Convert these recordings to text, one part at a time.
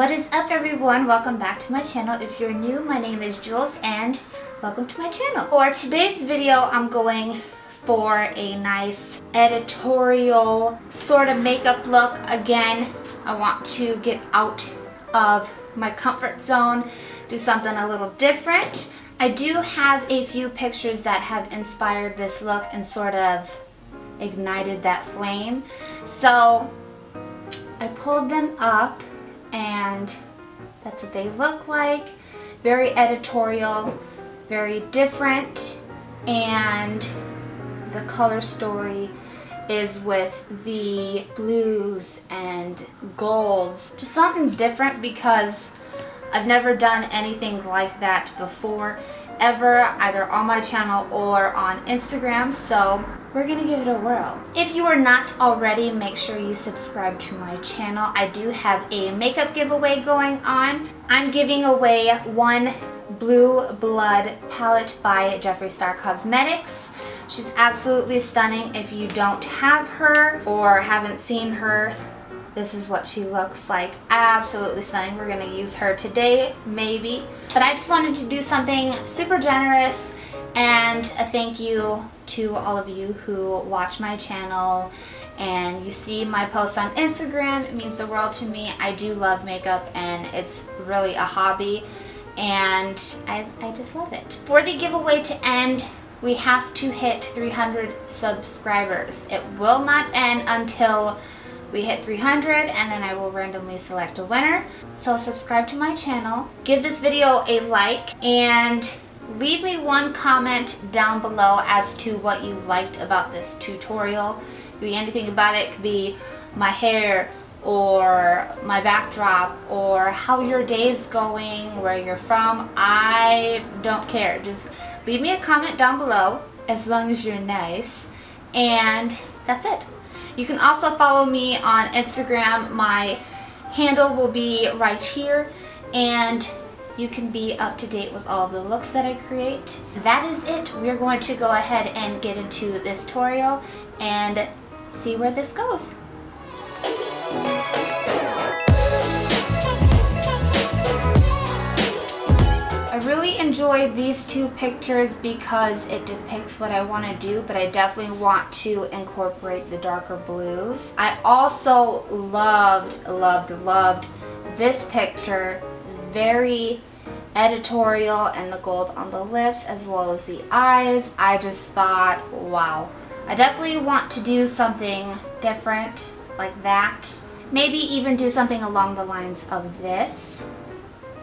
What is up, everyone? Welcome back to my channel. If you're new, my name is Jules and welcome to my channel. For today's video, I'm going for a nice editorial sort of makeup look. Again, I want to get out of my comfort zone, do something a little different. I do have a few pictures that have inspired this look and sort of ignited that flame. So I pulled them up and that's what they look like. Very editorial, very different, and the color story is with the blues and golds. Just something different because I've never done anything like that before ever, either on my channel or on Instagram, so we're gonna give it a whirl. If you are not already, make sure you subscribe to my channel. I do have a makeup giveaway going on. I'm giving away one Blue Blood palette by Jeffree Star Cosmetics. She's absolutely stunning. If you don't have her or haven't seen her, this is what she looks like. Absolutely stunning. We're gonna use her today, maybe. But I just wanted to do something super generous and a thank you to all of you who watch my channel and you see my posts on Instagram. It means the world to me. I do love makeup and it's really a hobby and I just love it. For the giveaway to end, we have to hit 300 subscribers. It will not end until we hit 300 and then I will randomly select a winner. So subscribe to my channel, give this video a like, and leave me one comment down below as to what you liked about this tutorial. It could be anything about it. It could be my hair or my backdrop or how your day's going, where you're from. I don't care. Just leave me a comment down below as long as you're nice, and that's it. You can also follow me on Instagram. My handle will be right here, and you can be up to date with all of the looks that I create. That is it. We're going to go ahead and get into this tutorial and see where this goes. I really enjoyed these two pictures because it depicts what I want to do, but I definitely want to incorporate the darker blues. I also loved this picture. It's very editorial, and the gold on the lips as well as the eyes. I just thought, wow. I definitely want to do something different like that. Maybe even do something along the lines of this.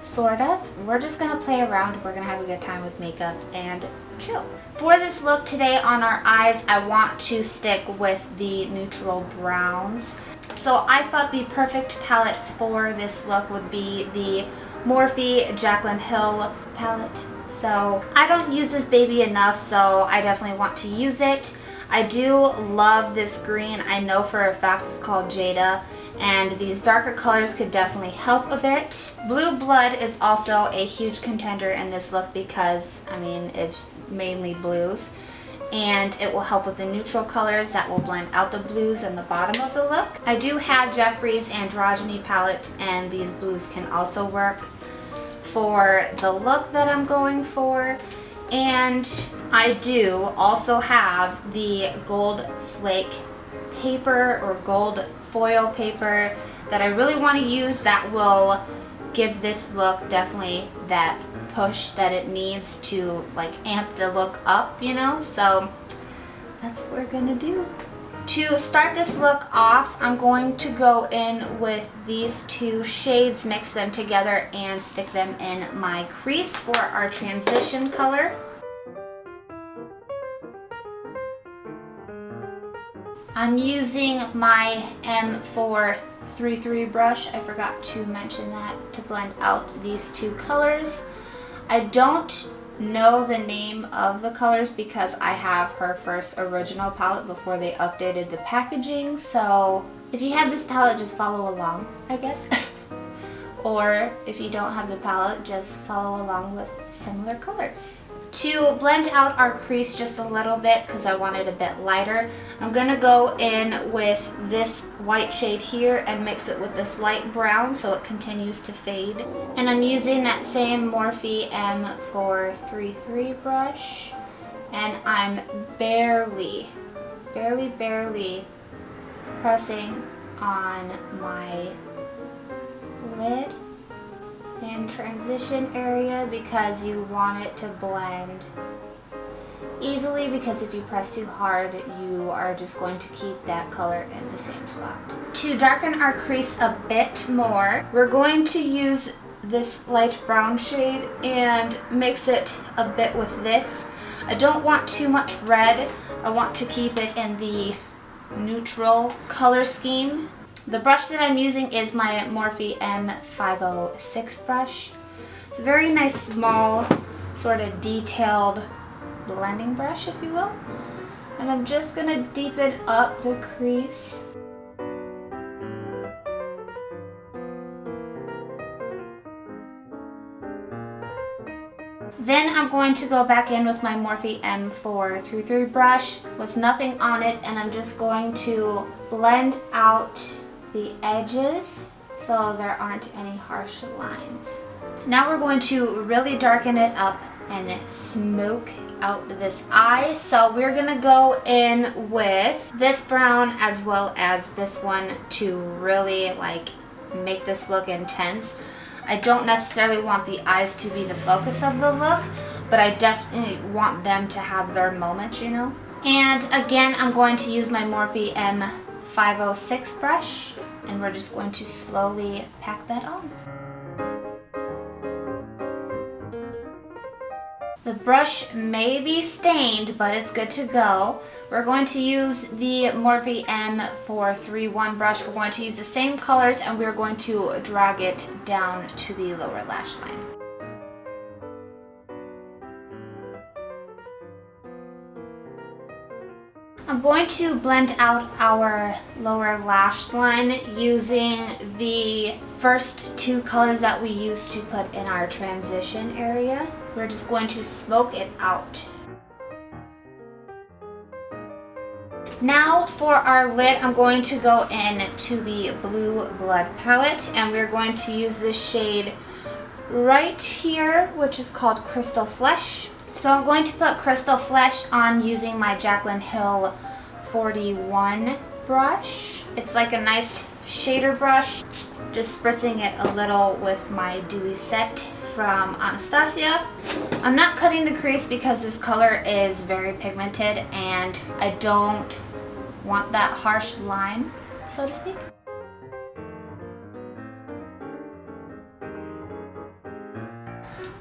Sort of. We're just gonna play around. We're gonna have a good time with makeup and chill. For this look today on our eyes, I want to stick with the neutral browns. So I thought the perfect palette for this look would be the Morphe Jaclyn Hill palette. So I don't use this baby enough, so I definitely want to use it. I do love this green. I know for a fact it's called Jada, and these darker colors could definitely help a bit. Blue Blood is also a huge contender in this look because, I mean, it's mainly blues, and it will help with the neutral colors that will blend out the blues in the bottom of the look. I do have Jeffree's Androgyny palette, and these blues can also work for the look that I'm going for. And I do also have the gold flake paper or gold foil paper that I really want to use that will give this look definitely that push that it needs to like amp the look up, you know? So that's what we're gonna do. To start this look off, I'm going to go in with these two shades, mix them together, and stick them in my crease for our transition color. I'm using my M433 brush. I forgot to mention that, to blend out these two colors. I don't know the name of the colors because I have her first original palette before they updated the packaging. So if you have this palette, just follow along, I guess. Or if you don't have the palette, just follow along with similar colors. To blend out our crease just a little bit, because I want it a bit lighter, I'm going to go in with this white shade here and mix it with this light brown so it continues to fade. And I'm using that same Morphe M433 brush, and I'm barely pressing on my lid and transition area because you want it to blend easily, because if you press too hard you are just going to keep that color in the same spot. To darken our crease a bit more, we're going to use this light brown shade and mix it a bit with this. I don't want too much red, I want to keep it in the neutral color scheme. The brush that I'm using is my Morphe M506 brush. It's a very nice, small, sort of detailed blending brush, if you will. And I'm just going to deepen up the crease. Then I'm going to go back in with my Morphe M433 brush with nothing on it, and I'm just going to blend out the edges so there aren't any harsh lines. Now we're going to really darken it up and smoke out this eye. So we're gonna go in with this brown as well as this one to really like make this look intense. I don't necessarily want the eyes to be the focus of the look, but I definitely want them to have their moment, you know? And again, I'm going to use my Morphe M506 brush, and we're just going to slowly pack that on. The brush may be stained, but it's good to go. We're going to use the Morphe M431 brush. We're going to use the same colors, and we're going to drag it down to the lower lash line. I'm going to blend out our lower lash line using the first two colors that we used to put in our transition area. We're just going to smoke it out. Now for our lid, I'm going to go in to the Blue Blood palette, and we're going to use this shade right here, which is called Crystal Flesh. So I'm going to put Crystal Flesh on using my Jaclyn Hill 41 brush. It's like a nice shader brush. Just spritzing it a little with my Dewy Set from Anastasia. I'm not cutting the crease because this color is very pigmented and I don't want that harsh line, so to speak.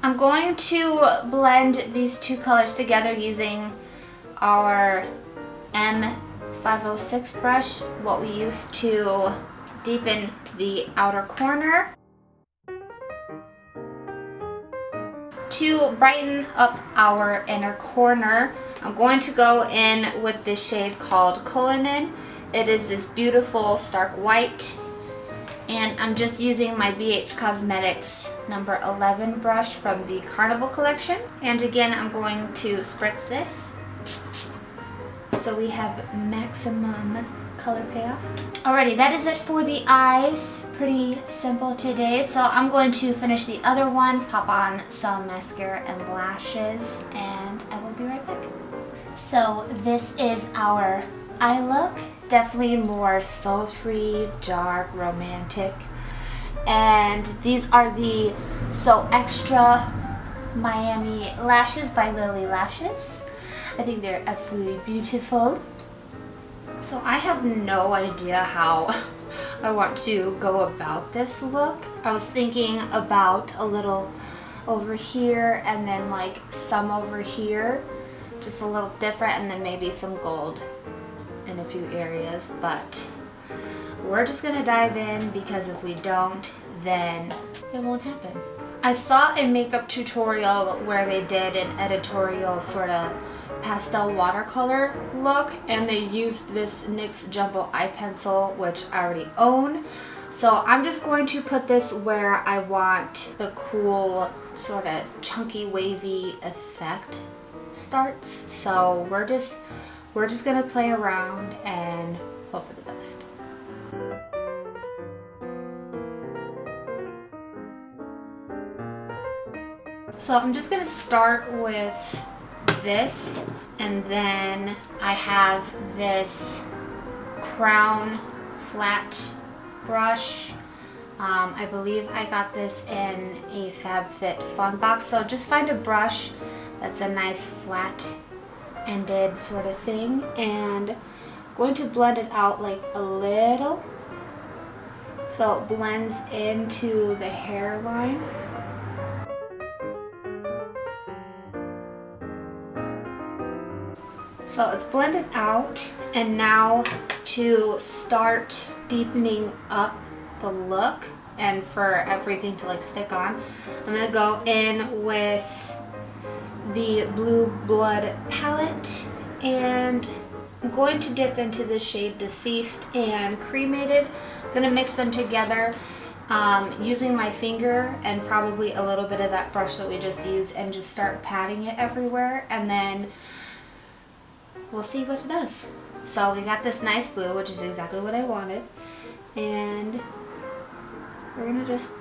I'm going to blend these two colors together using our M506 brush, what we used to deepen the outer corner. To brighten up our inner corner, I'm going to go in with this shade called Cullinan. It is this beautiful stark white, and I'm just using my BH Cosmetics number 11 brush from the Carnival collection. And again, I'm going to spritz this so we have maximum color payoff. Alrighty, that is it for the eyes. Pretty simple today. So I'm going to finish the other one, pop on some mascara and lashes, and I will be right back. So this is our eye look. Definitely more sultry, dark, romantic. And these are the So Extra Miami lashes by Lily Lashes. I think they're absolutely beautiful. So I have no idea how I want to go about this look. I was thinking about a little over here and then like some over here, just a little different, and then maybe some gold in in a few areas, but we're just gonna dive in because if we don't, then it won't happen. I saw a makeup tutorial where they did an editorial sort of pastel watercolor look, and they used this NYX Jumbo eye pencil, which I already own. So I'm just going to put this where I want the cool sort of chunky wavy effect starts. So we're just gonna play around and hope for the best. So I'm just gonna start with this, and then I have this crown flat brush. I believe I got this in a FabFit Fun box. So just find a brush that's a nice flat ended sort of thing, and I'm going to blend it out like a little so it blends into the hairline. So it's blended out, and now to start deepening up the look and for everything to like stick on, I'm gonna go in with the Blue Blood palette, and I'm going to dip into the shade Deceased and Cremated. I'm gonna mix them together using my finger and probably a little bit of that brush that we just used, and just start patting it everywhere, and then we'll see what it does. So we got this nice blue, which is exactly what I wanted, and we're gonna just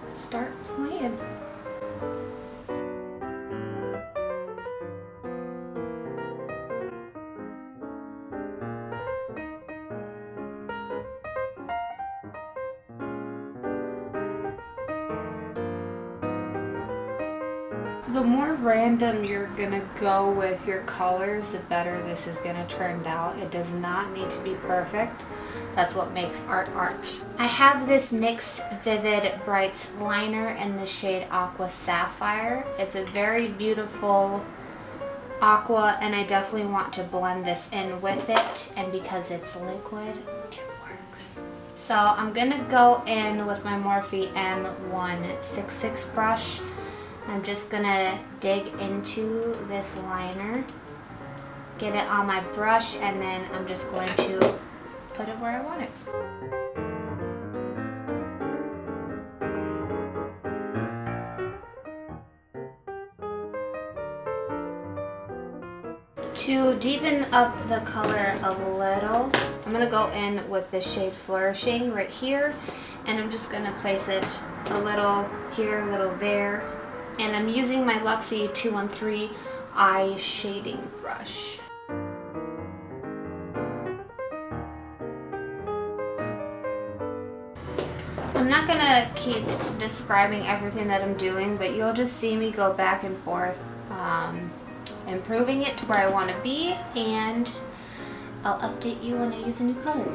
start playing. The more random you're gonna go with your colors, the better this is gonna turn out. It does not need to be perfect. That's what makes art art. I have this NYX Vivid Brights liner in the shade Aqua Sapphire. It's a very beautiful aqua, and I definitely want to blend this in with it, and because it's liquid, it works. So I'm gonna go in with my Morphe M166 brush. I'm just gonna dig into this liner, get it on my brush, and then I'm just going to put it where I want it. To deepen up the color a little, I'm gonna go in with the shade Flourishing right here, and I'm just gonna place it a little here, a little there. And I'm using my Luxie 213 eye shading brush. I'm not gonna keep describing everything that I'm doing, but you'll just see me go back and forth, improving it to where I want to be, and I'll update you when I use a new color.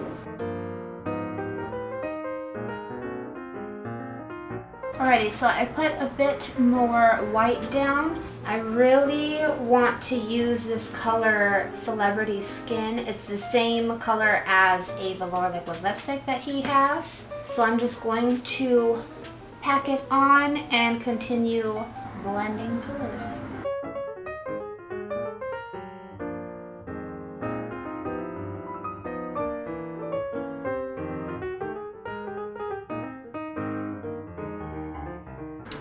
Alrighty, so I put a bit more white down. I really want to use this color Celebrity Skin. It's the same color as a velour liquid lipstick that he has. So I'm just going to pack it on and continue blending colors.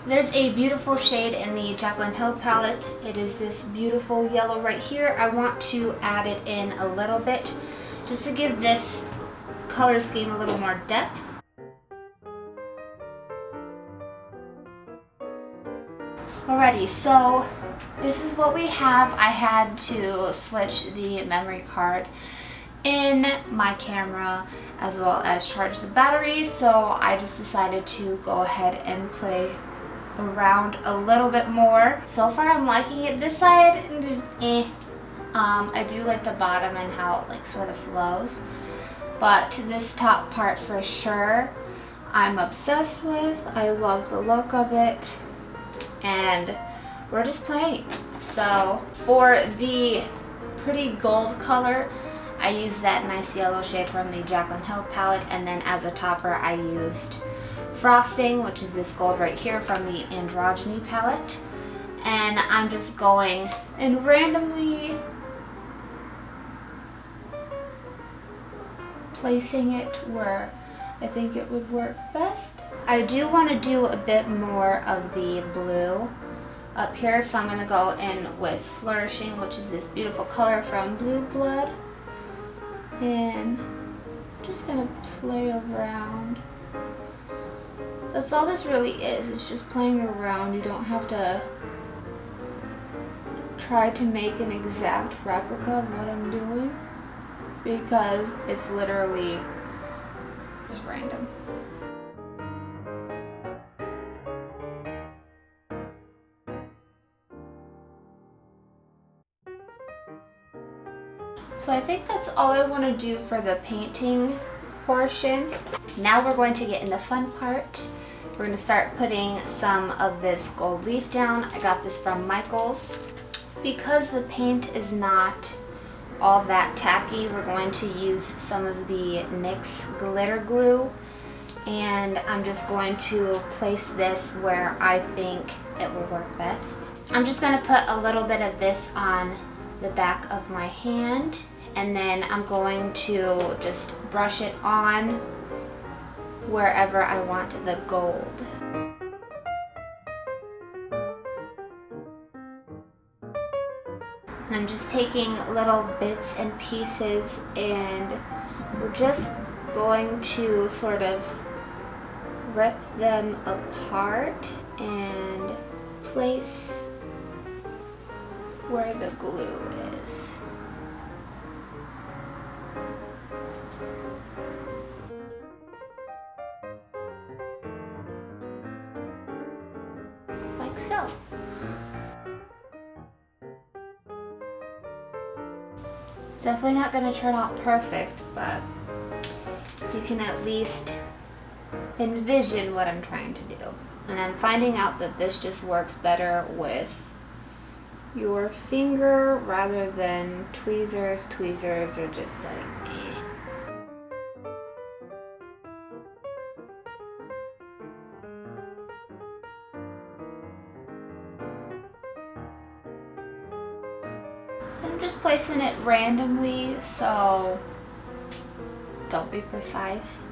There's a beautiful shade in the Jaclyn Hill palette. It is this beautiful yellow right here. I want to add it in a little bit just to give this color scheme a little more depth. Alrighty, so this is what we have. I had to switch the memory card in my camera as well as charge the battery, so I just decided to go ahead and play around a little bit more. So far I'm liking it. This side, I do like the bottom and how it like sort of flows, but this top part for sure I'm obsessed with. I love the look of it, and we're just playing. So for the pretty gold color, I used that nice yellow shade from the Jaclyn Hill palette, and then as a topper I used Frosting, which is this gold right here from the Androgyny palette. And I'm just going and randomly placing it where I think it would work best. I do want to do a bit more of the blue up here, so I'm going to go in with Flourishing, which is this beautiful color from Blue Blood. And I'm just going to play around. That's all this really is. It's just playing around. You don't have to try to make an exact replica of what I'm doing, because it's literally just random. So I think that's all I want to do for the painting portion. Now we're going to get in the fun part. We're going to start putting some of this gold leaf down. I got this from Michael's. Because the paint is not all that tacky, we're going to use some of the NYX glitter glue, and I'm just going to place this where I think it will work best. I'm just going to put a little bit of this on the back of my hand, and then I'm going to just brush it on wherever I want the gold. And I'm just taking little bits and pieces, and we're just going to sort of rip them apart and place where the glue is. Like so. It's definitely not going to turn out perfect, but you can at least envision what I'm trying to do. And I'm finding out that this just works better with your finger rather than tweezers. Tweezers are just like, eh. I'm just placing it randomly, so don't be precise.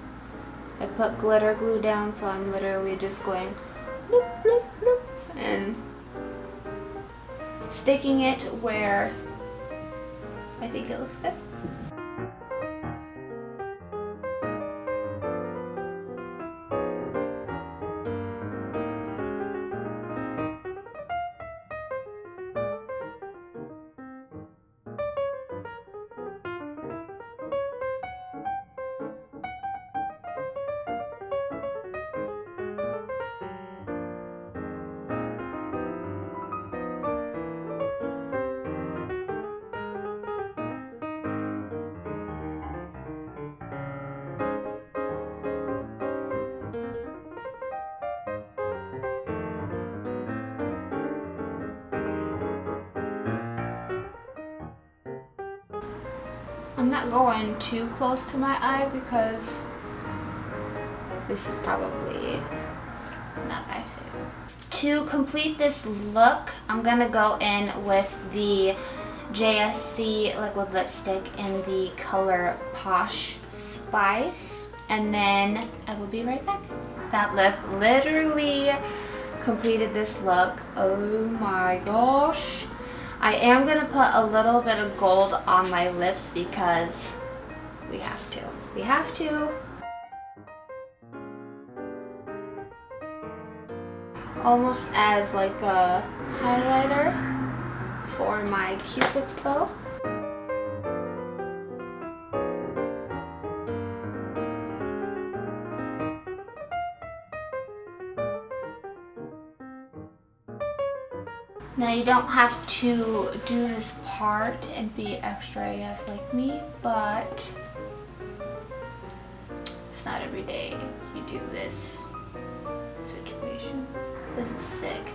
I put glitter glue down, so I'm literally just going bloop, bloop, bloop, and sticking it where I think it looks good. I'm not going too close to my eye because this is probably not eye safe. To complete this look, I'm gonna go in with the JSC liquid lipstick in the color Posh Spice, and then I will be right back. That lip literally completed this look. Oh my gosh. I am going to put a little bit of gold on my lips because we have to. We have to. Almost as like a highlighter for my Cupid's bow. Now you don't have to do this part and be extra AF like me, but it's not every day you do this situation. This is sick.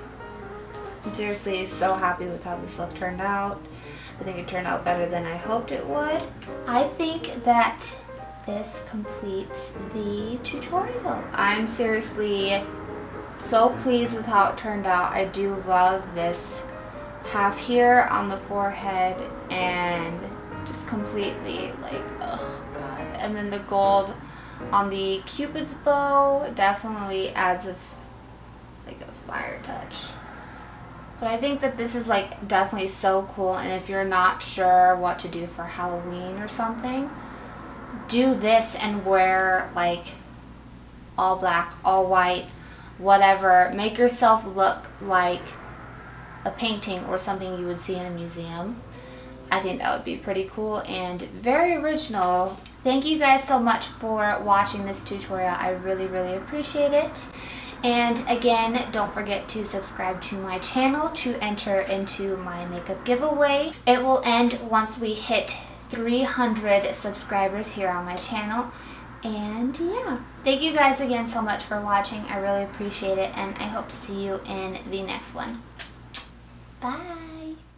I'm seriously so happy with how this look turned out. I think it turned out better than I hoped it would. I think that this completes the tutorial. I'm seriously so pleased with how it turned out. I do love this half here on the forehead and just completely like, oh god. And then the gold on the Cupid's bow definitely adds a fire touch. But I think that this is like definitely so cool, and if you're not sure what to do for Halloween or something, do this and wear like all black, all white, whatever. Make yourself look like a painting or something you would see in a museum. I think that would be pretty cool and very original. Thank you guys so much for watching this tutorial. I really, really appreciate it. And again, don't forget to subscribe to my channel to enter into my makeup giveaway. It will end once we hit 300 subscribers here on my channel. And yeah, thank you guys again so much for watching. I really appreciate it, and I hope to see you in the next one. Bye!